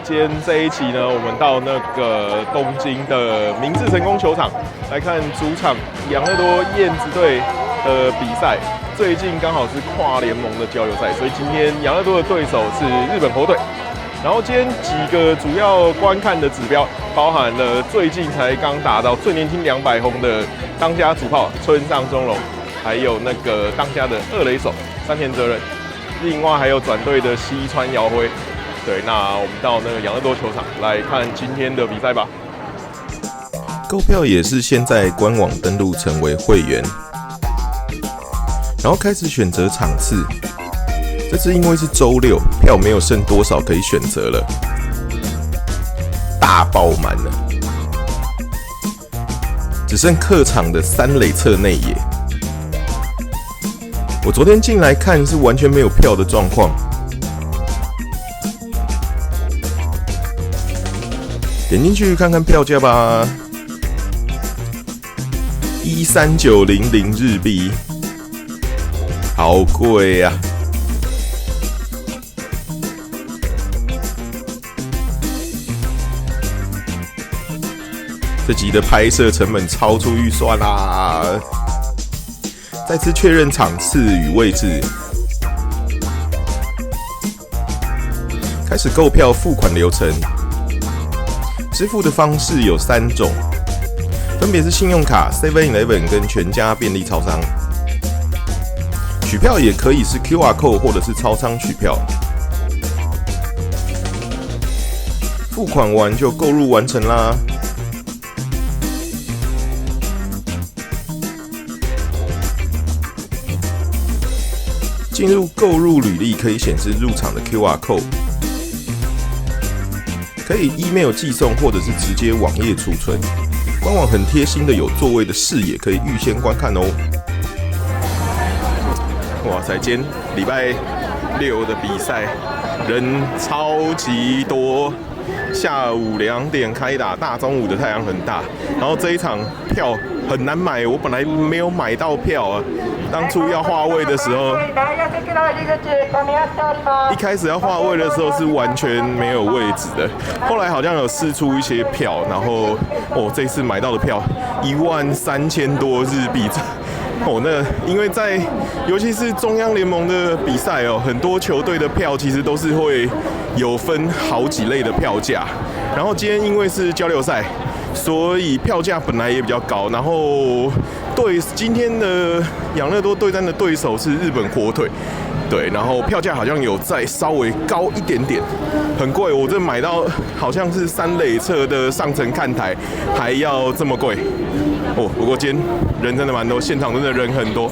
今天这一期呢，我们到那个东京的明治神宫球场来看主场养乐多燕子队的比赛。最近刚好是跨联盟的交流赛，所以今天养乐多的对手是日本火腿。然后今天几个主要观看的指标，包含了最近才刚打到最年轻200轰的当家主炮村上宗隆，还有那个当家的二垒手山田哲人，另外还有转队的西川遥辉。对，那我们到那个养乐多球场来看今天的比赛吧。购票也是先在官网登录成为会员，然后开始选择场次。这次因为是周六，票没有剩多少可以选择了，大爆满了，只剩客场的三垒侧内野。我昨天进来看是完全没有票的状况，点进去看看票价吧，13900日币，好贵呀！这集的拍摄成本超出预算啦！再次确认场次与位置，开始购票付款流程。支付的方式有3种，分别是信用卡、7-Eleven 跟全家便利超商。取票也可以是 QR Code 或者是超商取票。付款完就购入完成啦。进入购入履历可以显示入场的 QR Code， 可以 email 寄送或者是直接网页储存。官网很贴心的有座位的视野可以预先观看哦。哇塞，今天礼拜6的比赛人超级多，下午2点开打，大中午的太阳很大，然后这一场票很难买，我本来没有买到票啊。当初要划位的时候，一开始要划位的时候是完全没有位置的，后来好像有释出一些票，然后这次买到的票13000多日币。那因为尤其是中央联盟的比赛很多球队的票其实都是会有分好几类的票价，然后今天因为是交流赛，所以票价本来也比较高，然后今天的养乐多对战的对手是日本火腿，对，然后票价好像有再稍微高一点点，很贵，我这买到好像是3垒侧的上层看台还要这么贵。不过今天人真的蛮多，现场真的人很多。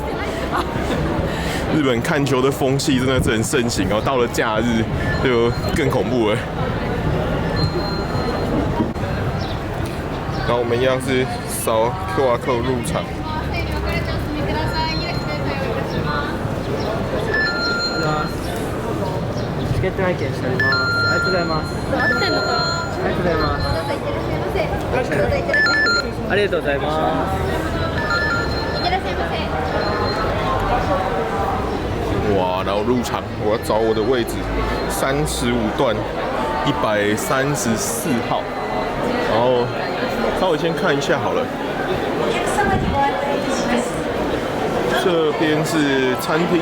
日本看球的风气真的是很盛行到了假日就更恐怖了。然后我们一样是扫 QR Code 入场。チケット拝見しております。ありがとうございます。合ってんのかな？ありがとうございます。ありがとうございます。いってらっしゃいませ。哇，然后入场，我要找我的位置，35段134号。然后稍微先看一下好了。这边是餐厅，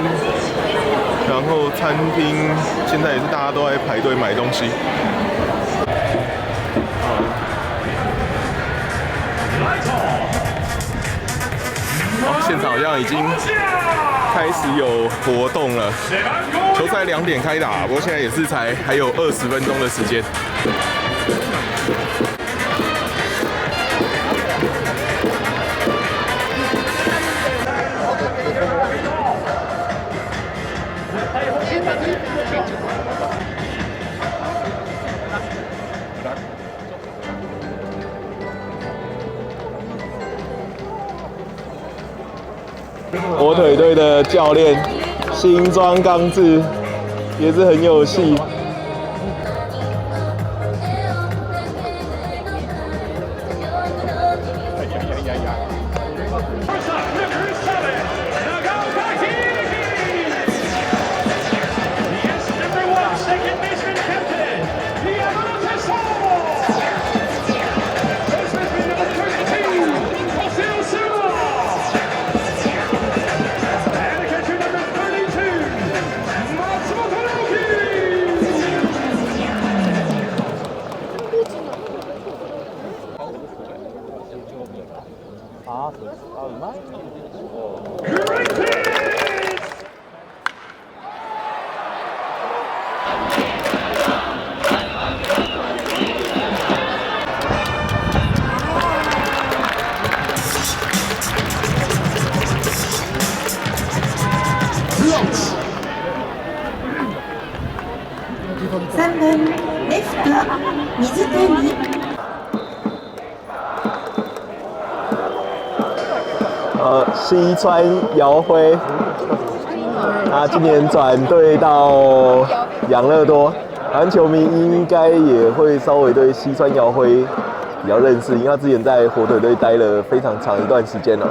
然后餐厅现在也是大家都在排队买东西。现场好像已经开始有活动了。球赛2点开打，不过现在也是还有20分钟的时间。火腿队的教练新庄刚志也是很有戏。3番レフト水谷西川遥辉，他今年转队到养乐多，台湾球迷应该也会稍微对西川遥辉比较认识，因为他之前在火腿队待了非常长一段时间了。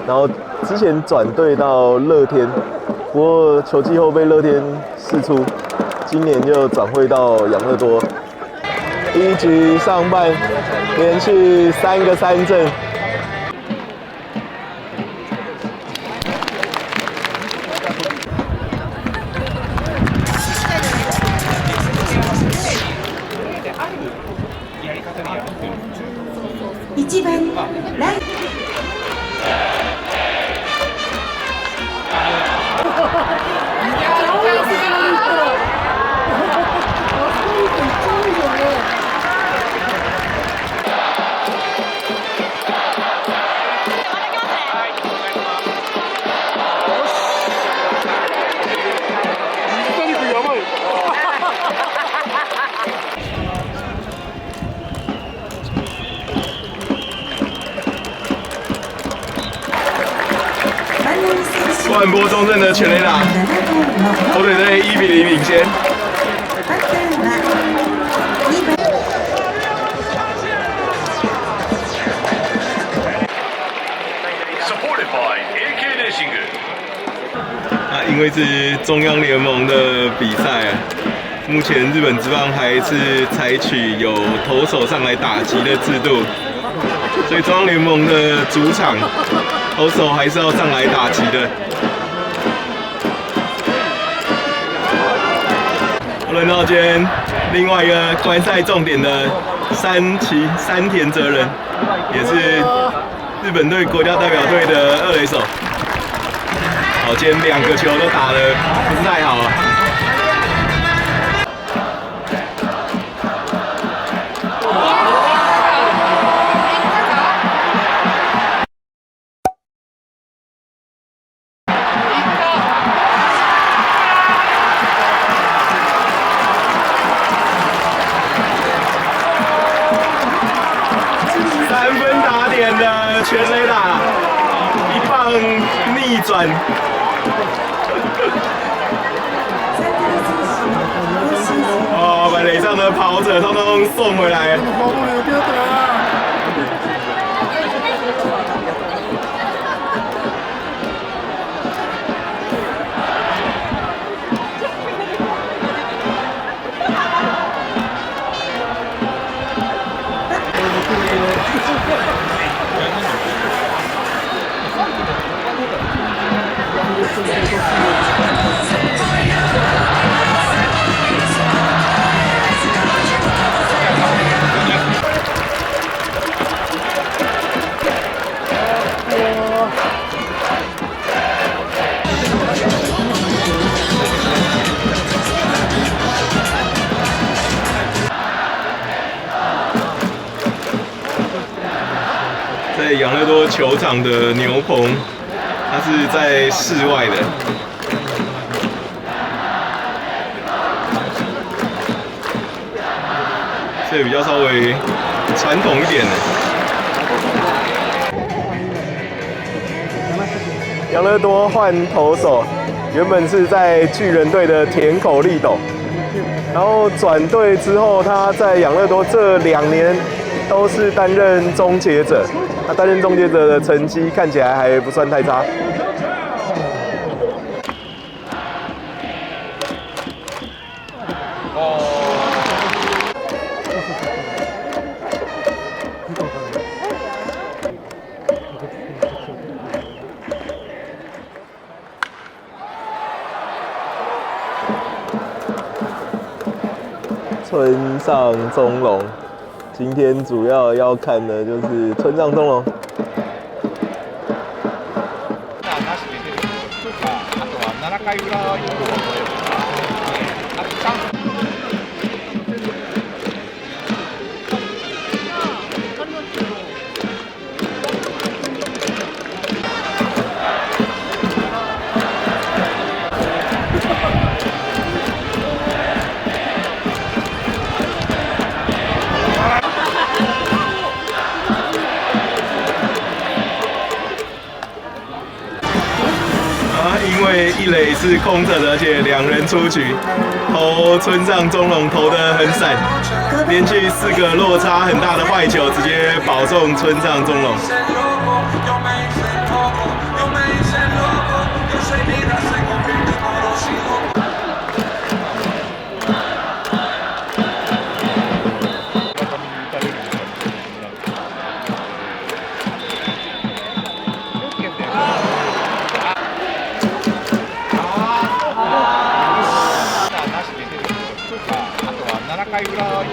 然后之前转队到乐天，不过球季后被乐天释出，今年就转会到养乐多。第一局上半连续3个3振。1番ライト万波中正的全垒打，火腿队1比0领先。バッターは2番因为是中央联盟的比赛，目前日本职棒还是采取有投手上来打击的制度，所以中央联盟的主场投手还是要上来打击的。轮到今天另外一个观赛重点的山田哲人，也是日本队国家代表队的2垒手。好，今天2个球都打得不是太好啊。3分打点的全垒打，一棒逆转。哦，把垒上的跑者通通送回来。在养乐多球场的牛棚，它是在室外的。所以比较稍微传统一点的。养乐多换投手，原本是在巨人队的田口利斗，然后转队之后，他在养乐多这2年都是担任终结者。他担任终结者的成绩看起来还不算太差。村上宗隆，今天主要要看的就是村上宗隆。回裏は因为一垒是空着的，而且2人出局，投村上中龙投得很闪，连续4个落差很大的坏球，直接保送村上中龙。7回裏は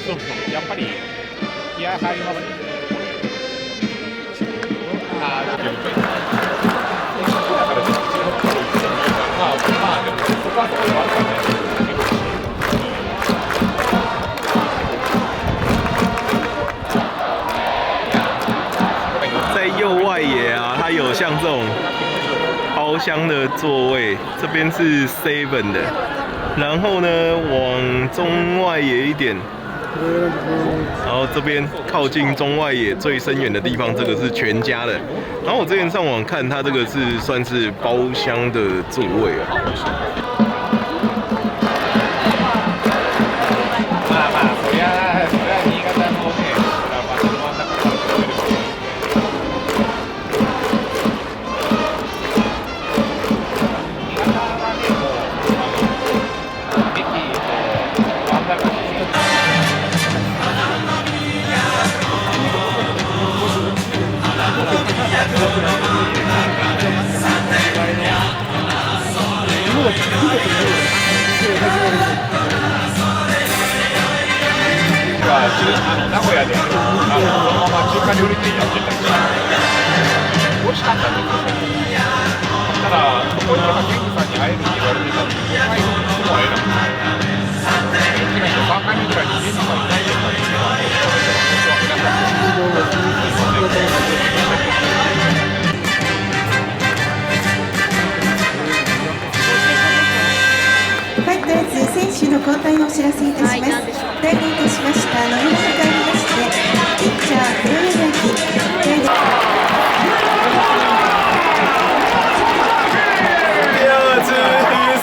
そうそう、やっぱり気合入りますね。在右外野啊，它有像这种包厢的座位，这边是 Seven 的，然后呢往中外野一点。然后这边靠近中外野最深远的地方，这个是全家的。然后我之前上网看，它这个是算是包厢的座位啊。如果名古屋でそのまま中華料理店やってたり美味しかったんですよ。ただそこになんかケンジさんに会えるって言われてたんで1回も会えなくて3回目ぐらいにケンジさんいないですかって言われてファイターズ選手の交代をお知らせいたします。代理いたしました野々に変わりまして、ピッチャー黒柳、第二支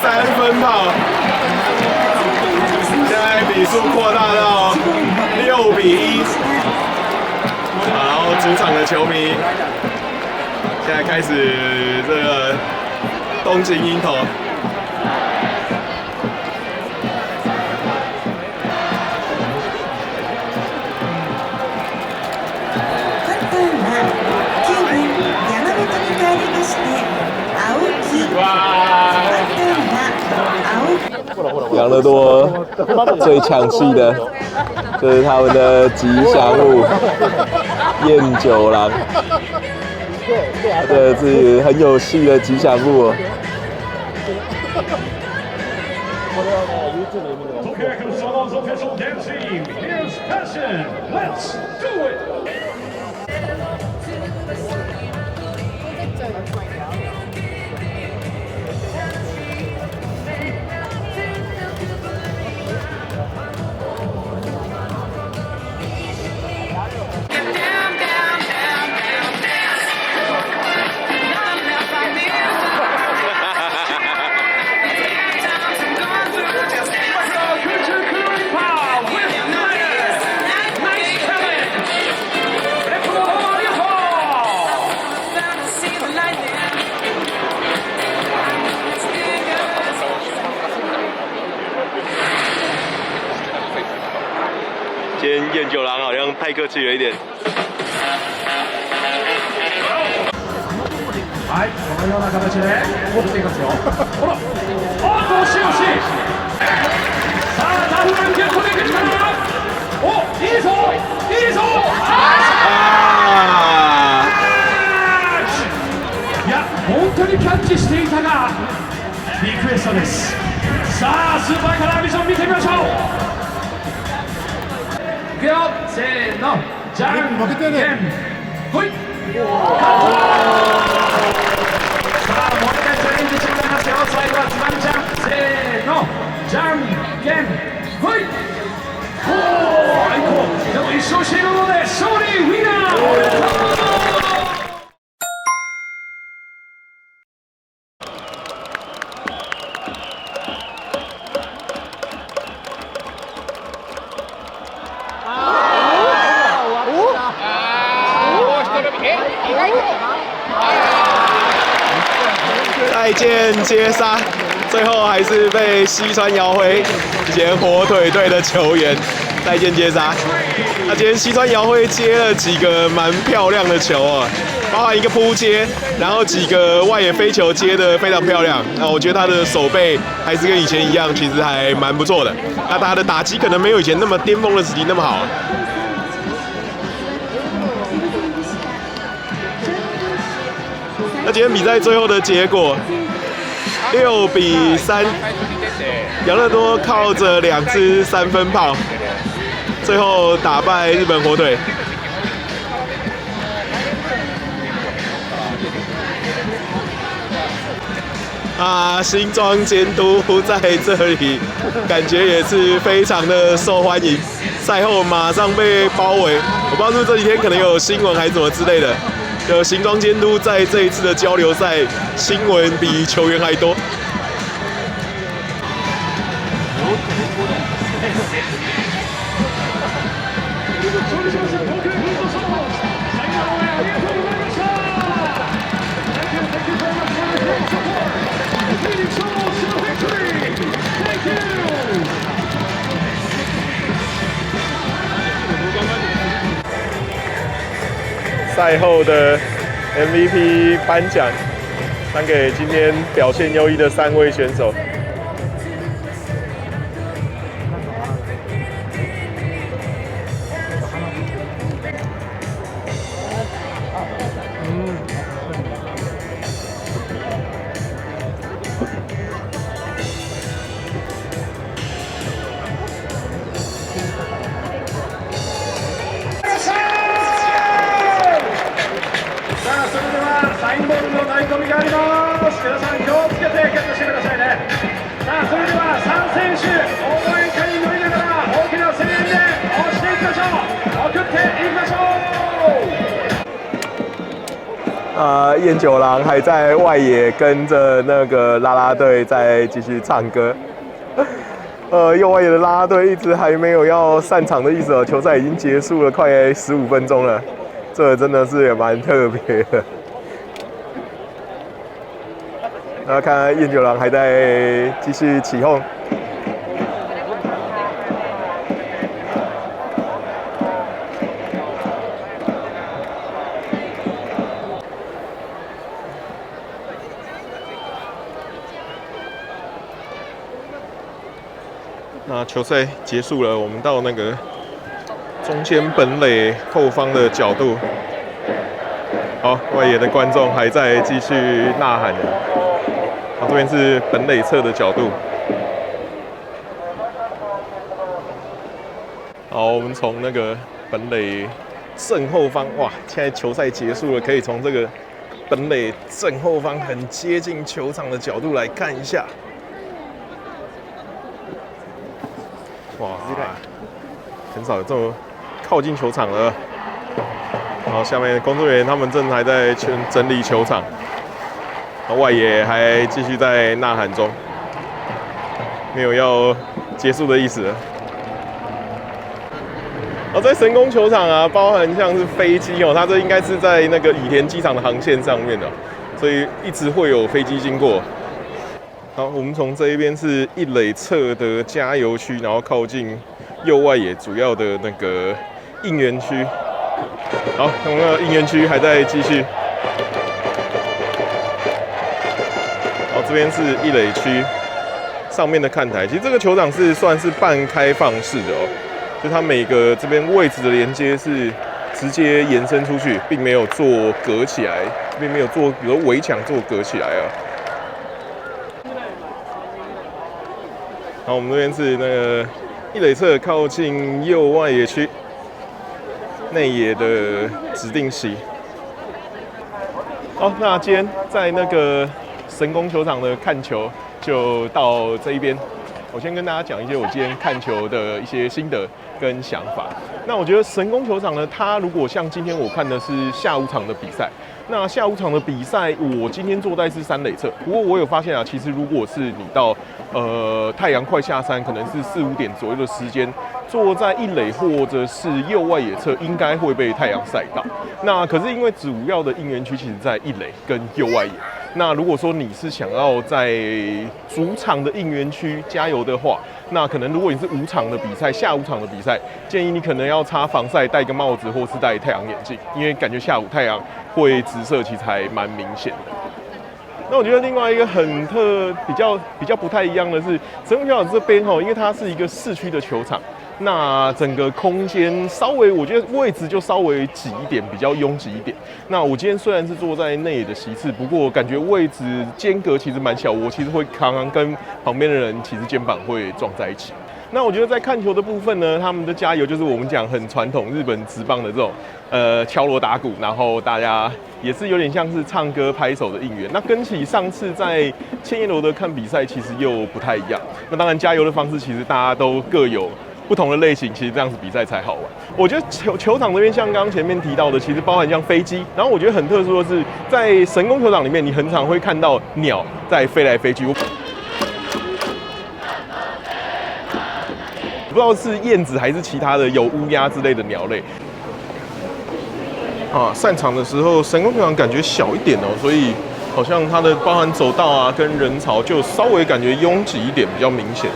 3分炮，现在比数扩大到6-1。然后主场的球迷现在开始这个东京鹰头。养乐多最抢戏的，就是他们的吉祥物燕九郎，这是很有戏的吉祥物。今天燕九郎好像太客气了一点。はい、このような形で持っていますよ。ほら、おっと、惜しい惜しい。さあ、ダフランゲットできたな。お、いいぞ、いいぞ。いや、本当にキャッチしていたが、リクエストです。さあ、スーパーカラービジョン見てみましょう。いくよ、せーの、じゃんけん、ほい。さあ、もう一回チャレンジしてもらいますよ。最後はつまみちゃん、せーの、じゃんけん、ほい。おー、最高。でも一勝しているので勝利、ウィナー。再见接杀，最后还是被西川遥辉以前火腿队的球员再见接杀。那今天西川遥辉接了几个蛮漂亮的球啊，包含一个扑接，然后几个外野飞球接得非常漂亮。那我觉得他的手背还是跟以前一样，其实还蛮不错的。那他的打击可能没有以前那么巅峰的时期那么好。那今天比赛最后的结果6-3，养乐多靠着2支3分炮，最后打败日本火腿。啊，新庄监督在这里感觉也是非常的受欢迎，赛后马上被包围，我不知道是不是这几天可能有新闻还是什么之类的。就新庄监督在这一次的交流赛新闻比球员还多。赛后的 MVP 颁奖，颁给今天表现优异的3位选手。みがあります。皆さん気をつけてゲットしてくださいね。さあそれでは3選手応援歌に乗りながら大きな声援で押していきましょう。送っていきましょう。燕九郎还在外野跟着那个啦啦队在继续唱歌。右外野的啦啦队一直还没有要散场的意思哦，球赛已经结束了，快15分钟了，这真的是也蛮特别的。那看燕九郎还在继续起哄。那球赛结束了，我们到那个中间本垒后方的角度。好，外野的观众还在继续呐喊。好，这边是本垒侧的角度。好，我们从那个本垒正后方，哇，现在球赛结束了，可以从这个本垒正后方很接近球场的角度来看一下。哇，很少有这么靠近球场了。然后下面工作人员他们正还在整理球场，外野还继续在呐喊中，没有要结束的意思了。在神宫球场啊，包含像是飞机哦，它这应该是在那个羽田机场的航线上面的，所以一直会有飞机经过。好，我们从这一边是一垒侧的加油区，然后靠近右外野主要的那个应援区。好，那个应援区还在继续。好，这边是一垒区上面的看台。其实这个球场是算是半开放式的哦，就它每个这边位置的连接是直接延伸出去，并没有做隔起来，并没有做比如围墙做隔起来啊。好，我们这边是那个一垒侧靠近右外野区内野的指定席。好，那今天在那个神宫球场的看球就到这一边。我先跟大家讲一些我今天看球的一些心得跟想法。那我觉得神宫球场呢，它如果像今天我看的是下午场的比赛，那下午场的比赛，我今天坐在是三垒侧。不过我有发现啊，其实如果是你到太阳快下山，可能是4、5点左右的时间，坐在一垒或者是右外野侧，应该会被太阳晒到。那可是因为主要的应援区其实在一垒跟右外野。那如果说你是想要在主场的应援区加油的话，那可能如果你是午场的比赛、下午场的比赛，建议你可能要擦防晒、戴个帽子或是戴太阳眼镜，因为感觉下午太阳会直射，其实还蛮明显的。那我觉得另外一个很比较不太一样的是，神宫球场这边因为它是一个市区的球场。那整个空间稍微，我觉得位置就稍微挤一点，比较拥挤一点。那我今天虽然是坐在内野的席次，不过感觉位置间隔其实蛮小，我其实会常常跟旁边的人其实肩膀会撞在一起。那我觉得在看球的部分呢，他们的加油就是我们讲很传统日本职棒的这种敲锣打鼓，然后大家也是有点像是唱歌拍手的应援。那跟起上次在千叶楼的看比赛其实又不太一样。那当然加油的方式其实大家都各有不同的类型，其实这样子比赛才好玩。我觉得球场这边像刚刚前面提到的，其实包含像飞机，然后我觉得很特殊的是，在神宫球场里面，你很常会看到鸟在飞来飞去。我不知道是燕子还是其他的有乌鸦之类的鸟类。散场的时候，神宫球场感觉小一点哦，所以好像它的包含走道啊跟人潮就稍微感觉拥挤一点，比较明显。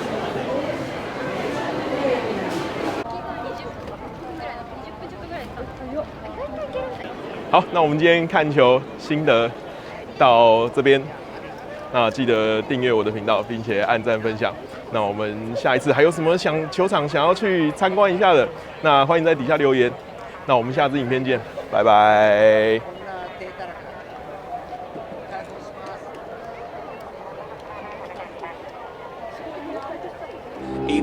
好，那我们今天看球心得到这边，那记得订阅我的频道，并且按赞分享。那我们下一次还有什么球场想要去参观一下的，那欢迎在底下留言。那我们下支影片见，拜拜。Even